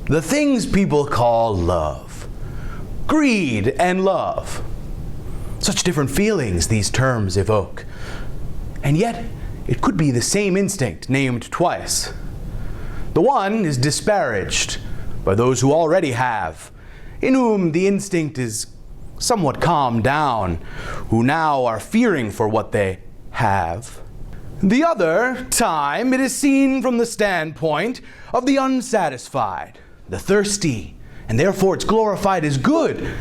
The things people call love. Greed and love. Such different feelings these terms evoke. And yet, it could be the same instinct named twice. The one is disparaged by those who already have, in whom the instinct is somewhat calmed down, who now are fearing for what they have. The other time, it is seen from the standpoint of the unsatisfied, the thirsty, and therefore it's glorified as good.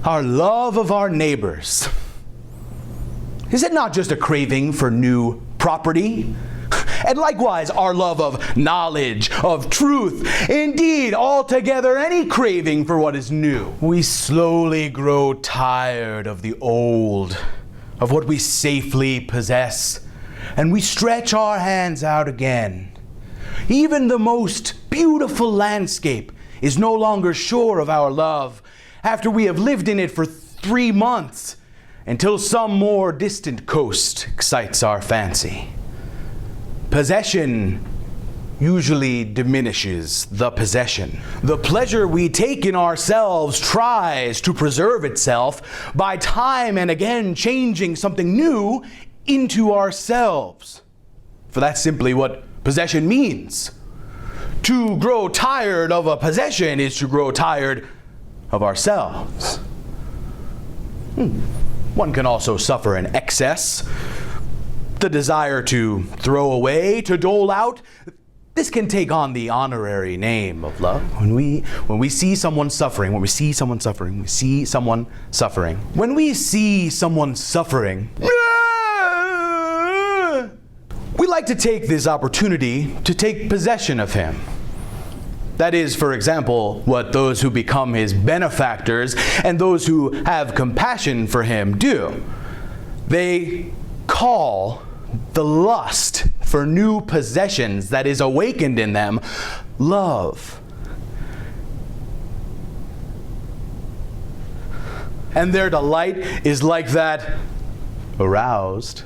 Our love of our neighbors. Is it not just a craving for new property? And likewise, our love of knowledge, of truth, indeed, altogether any craving for what is new. We slowly grow tired of the old, of what we safely possess, and we stretch our hands out again. Even the most beautiful landscape is no longer sure of our love after we have lived in it for 3 months, until some more distant coast excites our fancy. Possession usually diminishes the possession. The pleasure we take in ourselves tries to preserve itself by time and again changing something new into ourselves. For that's simply what possession means. To grow tired of a possession is to grow tired of ourselves. One can also suffer an excess, the desire to throw away, to dole out. This can take on the honorary name of love. When we see someone suffering, we see someone suffering, we like to take this opportunity to take possession of him. That is, for example, what those who become his benefactors and those who have compassion for him do. They call the lust for new possessions that is awakened in them love. And their delight is like that aroused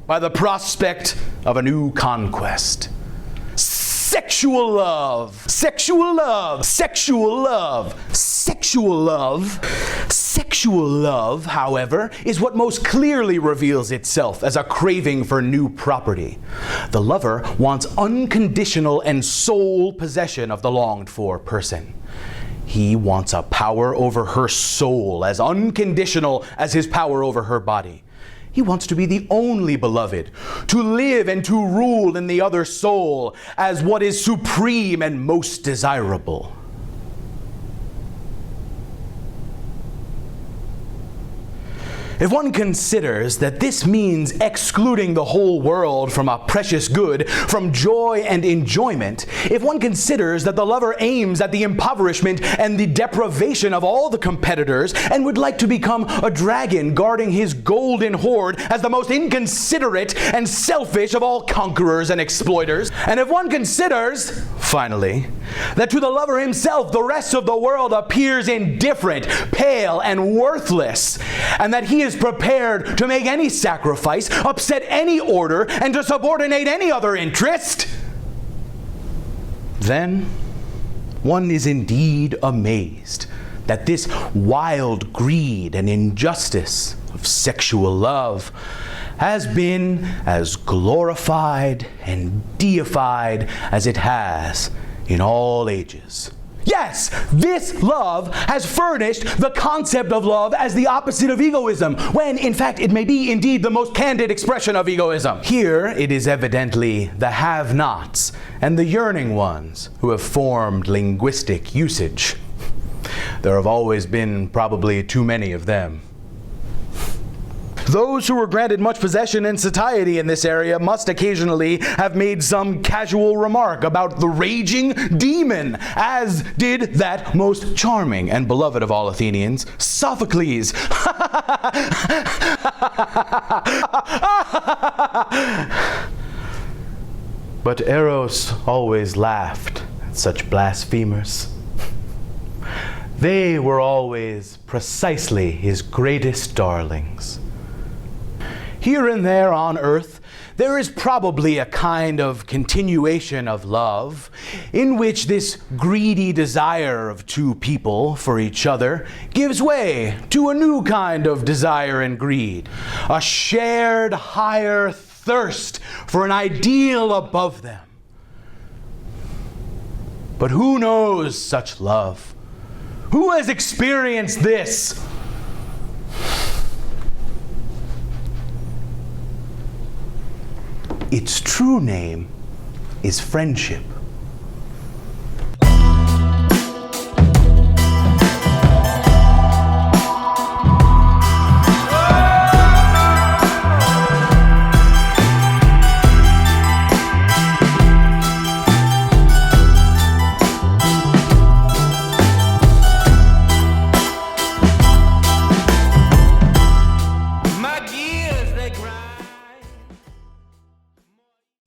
by the prospect of a new conquest. Sexual love, sexual love, sexual love, sexual love. Sexual love, however, is what most clearly reveals itself as a craving for new property. The lover wants unconditional and sole possession of the longed-for person. He wants a power over her soul as unconditional as his power over her body. He wants to be the only beloved, to live and to rule in the other soul as what is supreme and most desirable. If one considers that this means excluding the whole world from a precious good, from joy and enjoyment, if one considers that the lover aims at the impoverishment and the deprivation of all the competitors and would like to become a dragon guarding his golden hoard as the most inconsiderate and selfish of all conquerors and exploiters, and if one considers, finally, that to the lover himself the rest of the world appears indifferent, pale, and worthless, and that he is prepared to make any sacrifice, upset any order, and to subordinate any other interest, then one is indeed amazed that this wild greed and injustice of sexual love has been as glorified and deified as it has in all ages. Yes, this love has furnished the concept of love as the opposite of egoism, when in fact it may be indeed the most candid expression of egoism. Here it is evidently the have-nots and the yearning ones who have formed linguistic usage. There have always been probably too many of them. Those who were granted much possession and satiety in this area must occasionally have made some casual remark about the raging demon, as did that most charming and beloved of all Athenians, Sophocles. But Eros always laughed at such blasphemers. They were always precisely his greatest darlings. Here and there on earth, there is probably a kind of continuation of love in which this greedy desire of two people for each other gives way to a new kind of desire and greed, a shared higher thirst for an ideal above them. But who knows such love? Who has experienced this? Its true name is friendship. My gears, they grind.